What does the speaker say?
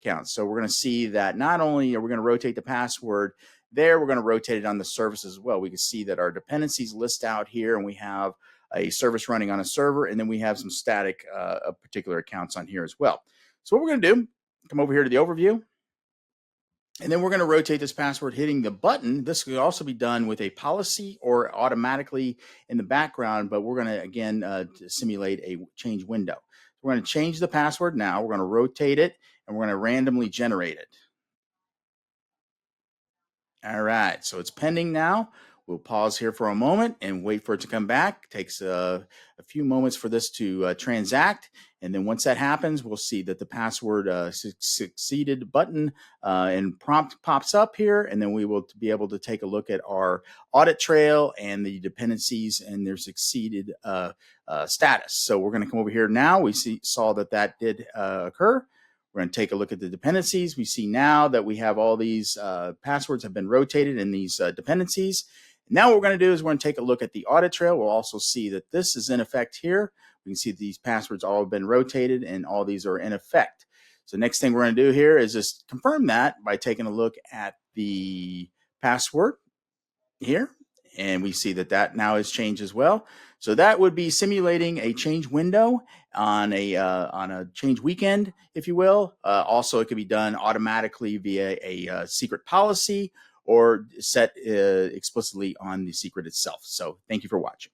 accounts. So we're going to see that not only are we going to rotate the password there, we're going to rotate it on the service as well. We can see that our dependencies list out here, and we have a service running on a server, and then we have some static particular accounts on here as well. So what we're going to do, come over here to the overview, and then we're going to rotate this password hitting the button. This could also be done with a policy or automatically in the background, but we're going to, again, simulate a change window. We're going to change the password now. We're going to rotate it, and we're going to randomly generate it. All right, so it's pending now. We'll pause here for a moment and wait for it to come back. It takes a few moments for this to transact. And then once that happens, we'll see that the password succeeded button and prompt pops up here. And then we will be able to take a look at our audit trail and the dependencies and their succeeded status. So we're going to come over here now. We saw that did occur. We're going to take a look at the dependencies. We see now that we have all these passwords have been rotated in these dependencies. Now what we're going to do is we're going to take a look at the audit trail. We'll also see that this is in effect here. We can see these passwords all have been rotated and all these are in effect. So next thing we're going to do here is just confirm that by taking a look at the password here. And we see that now has changed as well. So that would be simulating a change window on a change weekend, if you will. Also, it could be done automatically via a secret policy or set explicitly on the secret itself. So thank you for watching.